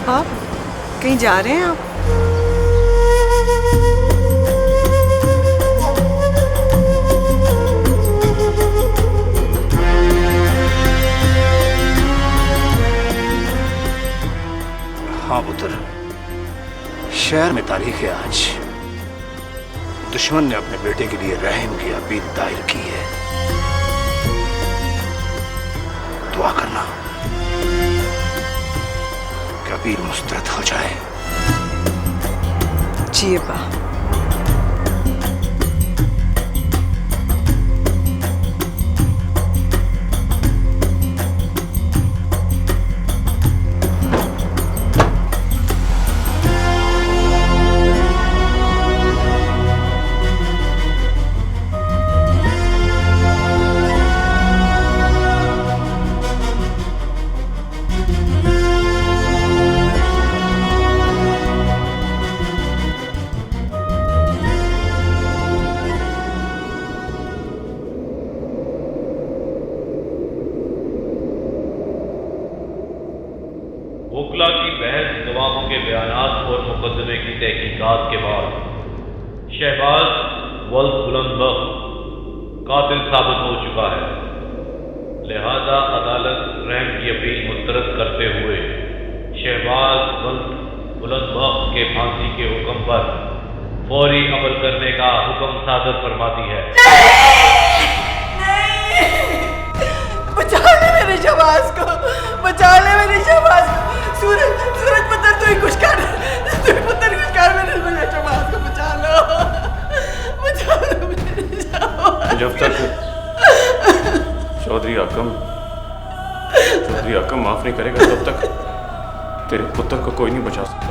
अब्बा कहीं जा रहे हैं आप? हाँ पुत्र, शहर में तारीख है आज। दुश्मन ने अपने बेटे के लिए रहम की अपील दायर की है। दुआ करना कि अपील मुस्तरद हो जाए। जी अब्बा। वोकला की बहस गवाहों के बयानात और मुकदमे की तहकीकात के बाद शहबाज वल्द बुलंदबख्त कातिल साबित हो चुका है। लिहाजा अदालत रहम की अपील मुस्तरद करते हुए शहबाज वल्द बुलंदबख्त के फांसी के हुक्म पर फौरी अमल करने का हुक्म सादर फरमाती है। बचा ले मेरे शहबाज को, बचा ले मेरे शहबाज को। सूरज पुत्र तू ही कुछ कर, तू ही पुत्र कुछ कर मेरे शहबाज को। बचा लो मेरे शहबाज। जब तक चौधरी आकम माफ नहीं करेगा तब तक तेरे पुत्र को कोई नहीं बचा सकता।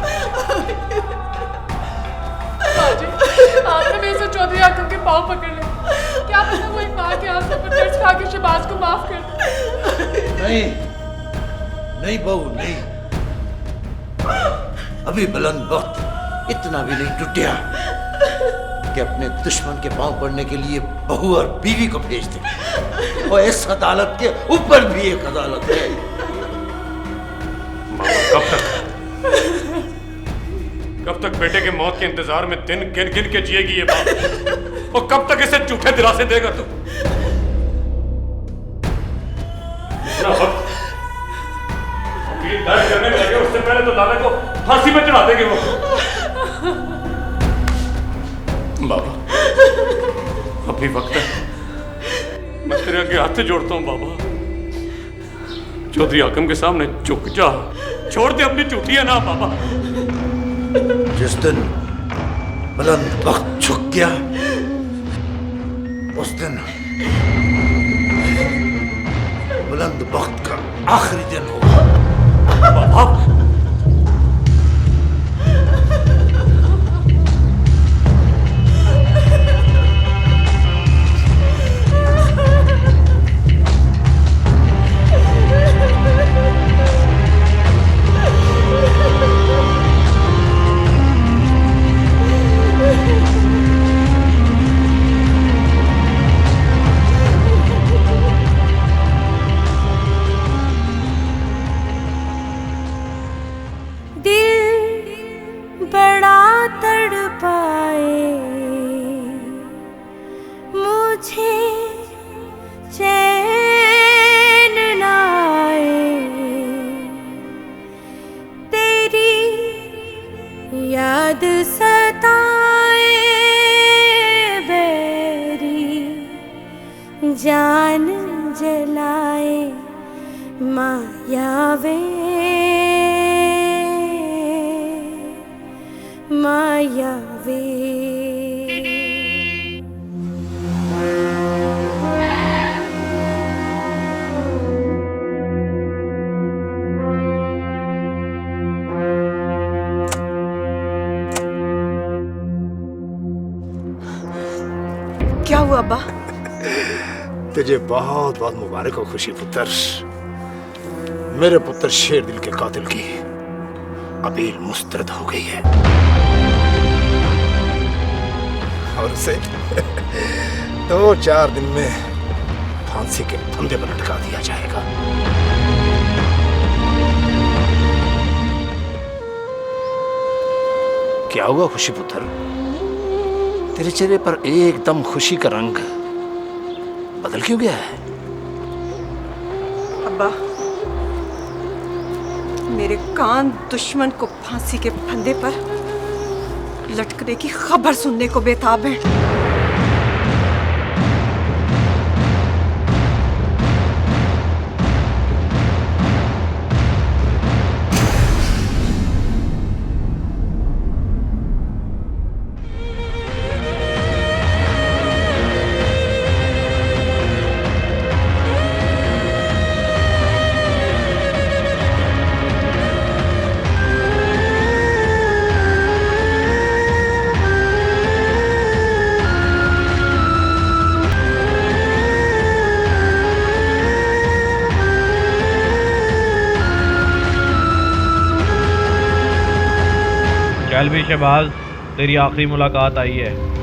आपने मेरे से चौधरी आकम के पाँव पकड़ ले। क्या पता वो एक माँ के आंसू पर दर्द खा के शहबाज को माफ कर दे। नहीं बहू नहीं, अभी बुलंदबख्त इतना भी नहीं टूटिया कि अपने दुश्मन के पांव पड़ने के लिए बहू और बीवी को भेज दे। और इस अदालत के ऊपर भी एक अदालत है। कब तक बेटे के मौत के इंतजार में दिन गिन गिन के जिएगी ये बात? और कब तक इसे झूठे दिलासे देगा तू? इतना वक्त दर्ज करने में लगे, उससे पहले तो लाला को फांसी पे चढ़ा देंगे वो। बाबा अभी वक्त है, मैं तेरे आगे हाथ से जोड़ता हूँ बाबा। चौधरी आकम के सामने झुक जा, छोड़ दे अपनी चुटिया ना बाबा। जिस दिन बुलंदबख्त झुक गया उस दिन बुलंदबख्त का आखिरी दिन होगा। बाबा याद सताए बैरी, जान जलाए मायावे मायावे। क्या हुआ अब्बा? तुझे बहुत बहुत मुबारक हो खुशी पुत्र। मेरे पुत्र शेर दिल के कातिल की अपील मुस्तरद हो गई है और उसे 2-4 दिन में फांसी के फंदे पर लटका दिया जाएगा। क्या हुआ खुशी पुत्र? तेरे चेहरे पर एकदम खुशी का रंग बदल क्यों गया है? अब्बा, मेरे कान दुश्मन को फांसी के फंदे पर लटकने की खबर सुनने को बेताब है। चल भी शहबाज, तेरी आखिरी मुलाकात आई है।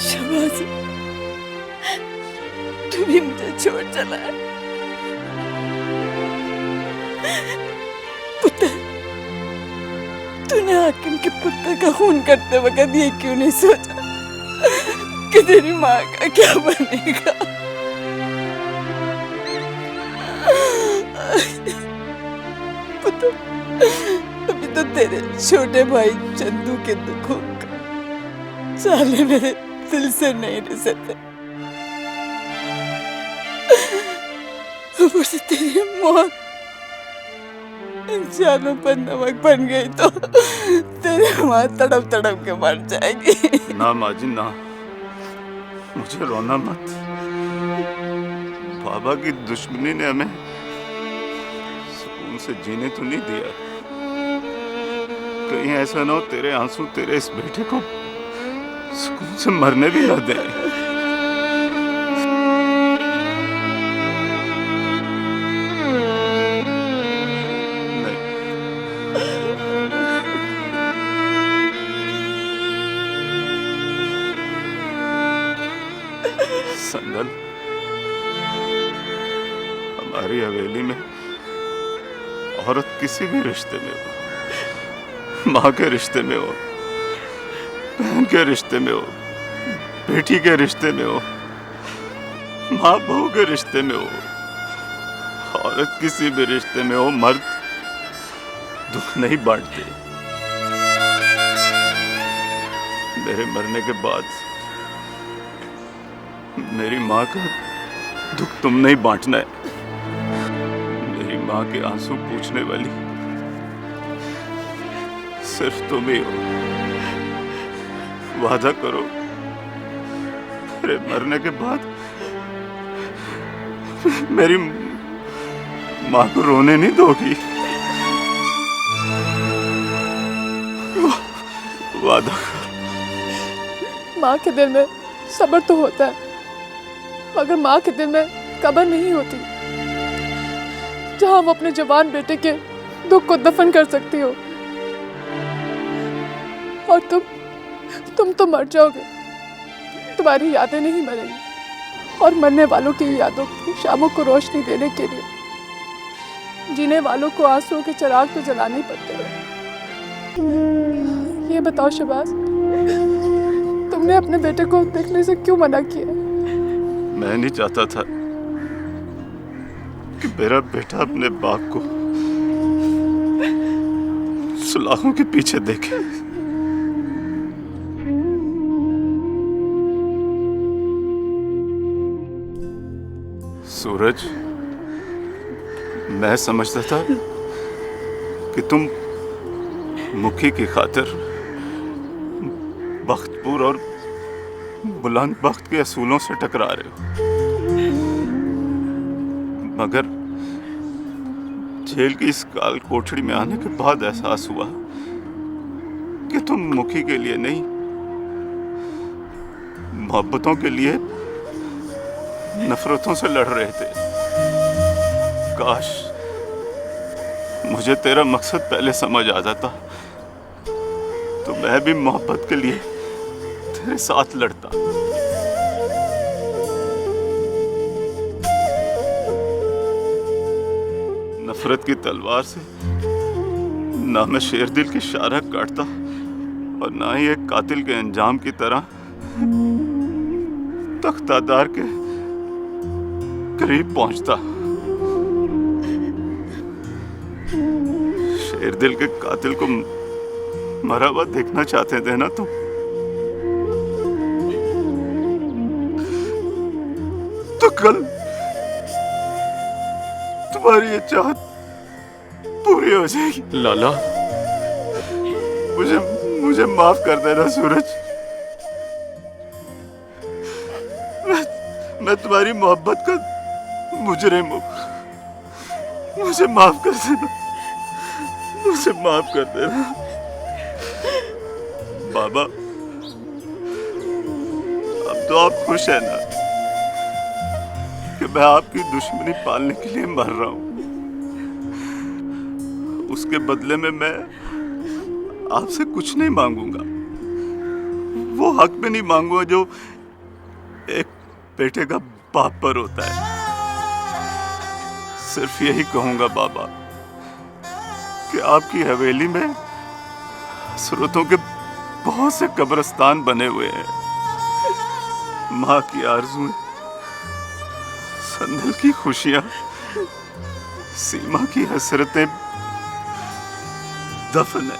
शहबाज, तू भी मुझे छोड़ चला है। पुत्र, तूने हाकिम के पुत्र का खून करते वक्त ये क्यों नहीं सोचा कि तेरी माँ का क्या बनेगा? पुत्र, अभी तो तेरे छोटे भाई चंदू के दुखों का साले मेरे दिल से नहीं रह सकते। ऊपर से तेरी मौत इन जालों पर नमक बन गई तो तेरी माँ तड़प तड़प के मर जाएगी। ना माजिद ना, मुझे रोना मत। बाबा की दुश्मनी ने हमें सुकून से जीने तो नहीं दिया। कहीं ऐसा ना हो तेरे आंसू तेरे इस बेटे को सुकून से मरने भी ना दे। संदल, हमारी हवेली में औरत किसी भी रिश्ते में हो, माँ के रिश्ते में हो, बहन के रिश्ते में हो, बेटी के रिश्ते में हो, माँ बहू के रिश्ते में हो, औरत किसी भी रिश्ते में हो, मर्द दुख नहीं बांटते। मेरे मरने के बाद मेरी माँ का दुख तुम नहीं बांटना है। मेरी माँ के आंसू पूछने वाली सिर्फ तुम ही हो। वादा करो मेरे मरने के बाद मेरी माँ को रोने नहीं दोगी। वादा माँ के दिल में सब्र तो होता है, मगर माँ के दिल में कब्र नहीं होती जहां हम अपने जवान बेटे के दुख को दफन कर सकती हो। और तुम तो मर जाओगे, तुम्हारी यादें नहीं मरेंगी, और मरने वालों की यादों की शामों को रोशनी देने के लिए जीने वालों को आंसुओं के चिराग तो जलाने ही पड़ते हैं। ये बताओ शहबाज, तुमने अपने बेटे को देखने से क्यों मना किया? मैं नहीं चाहता था कि मेरा बेटा अपने बाप को सुलाखों के पीछे देखे। सूरज, मैं समझता था कि तुम मुखी की खातिर बख्तपुर और बुलंद बख्त के असूलों से टकरा रहे हो, मगर जेल की इस काल कोठड़ी में आने के बाद एहसास हुआ कि तुम मुखी के लिए नहीं, मोहब्बतों के लिए नफरतों से लड़ रहे थे। काश मुझे तेरा मकसद पहले समझ आ जाता तो मैं भी मोहब्बत के लिए तेरे साथ लड़ता। नफरत की तलवार से ना मैं शेरदिल की शारक काटता और ना ही एक कातिल के अंजाम की तरह तख्तादार के करीब पहुंचता। शेरदिल के कातिल को मरा हुआ देखना चाहते थे ना तुम? तो कल तुम्हारी ये चाहत पूरी हो जाएगी। लाला, मुझे माफ कर देना सूरज। मैं तुम्हारी मोहब्बत का मुजरिम हूं। मुझे माफ कर देना, मुझे माफ कर देना। बाबा, अब तो आप खुश हैं ना कि मैं आपकी दुश्मनी पालने के लिए मर रहा हूं? उसके बदले में मैं आपसे कुछ नहीं मांगूंगा, वो हक भी नहीं मांगूंगा जो एक बेटे का बाप पर होता है। सिर्फ यही कहूंगा बाबा कि आपकी हवेली में हसरतों के बहुत से कब्रिस्तान बने हुए हैं। माँ की आरज़ुएं, संदल की खुशियां, सीमा की हसरतें दफन है।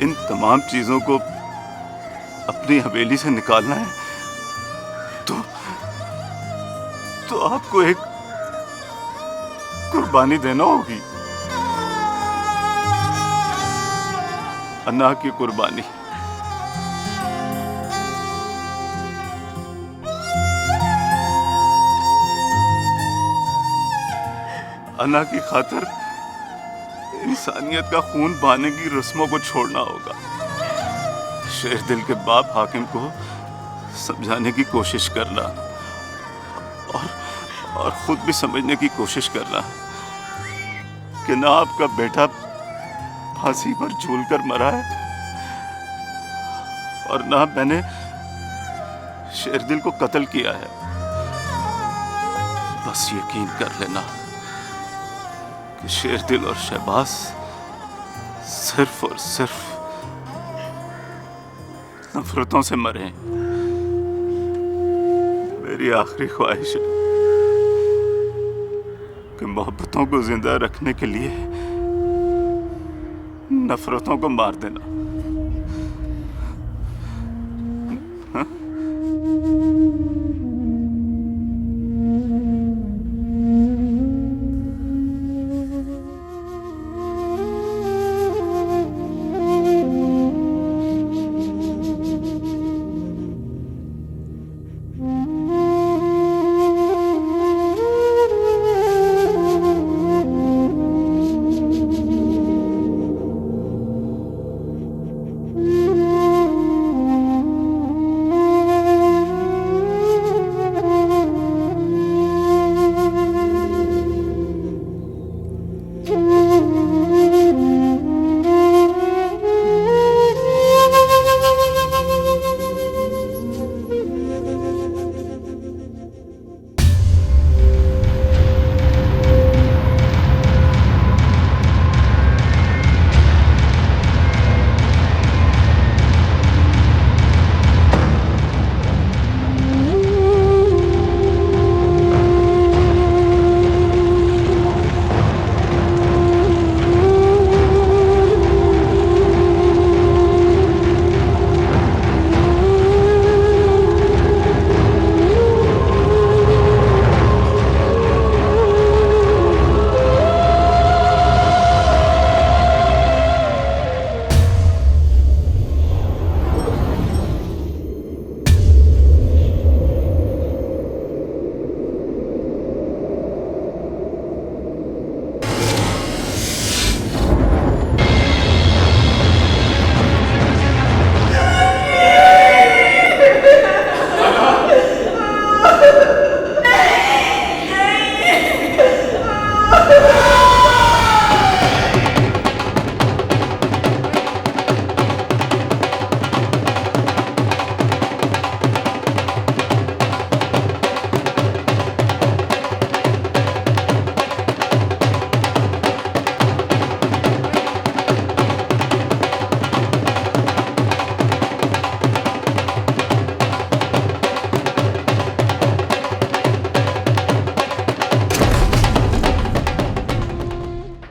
इन तमाम चीजों को अपनी हवेली से निकालना है तो आपको एक कुर्बानी देना होगी। अन्ना की कुर्बानी। अन्ना की खातिर इंसानियत का खून बहाने की रस्मों को छोड़ना होगा। शेरदिल के बाप हाकिम को समझाने की कोशिश करना और खुद भी समझने की कोशिश करना कि ना आपका बेटा फांसी पर झूलकर मरा है और ना मैंने शेरदिल को कत्ल किया है। बस यकीन कर लेना कि शेरदिल और शहबाज सिर्फ और सिर्फ नफरतों से मरे। मेरी आखिरी ख्वाहिश है कि मोहब्बतों को जिंदा रखने के लिए नफरतों को मार देना।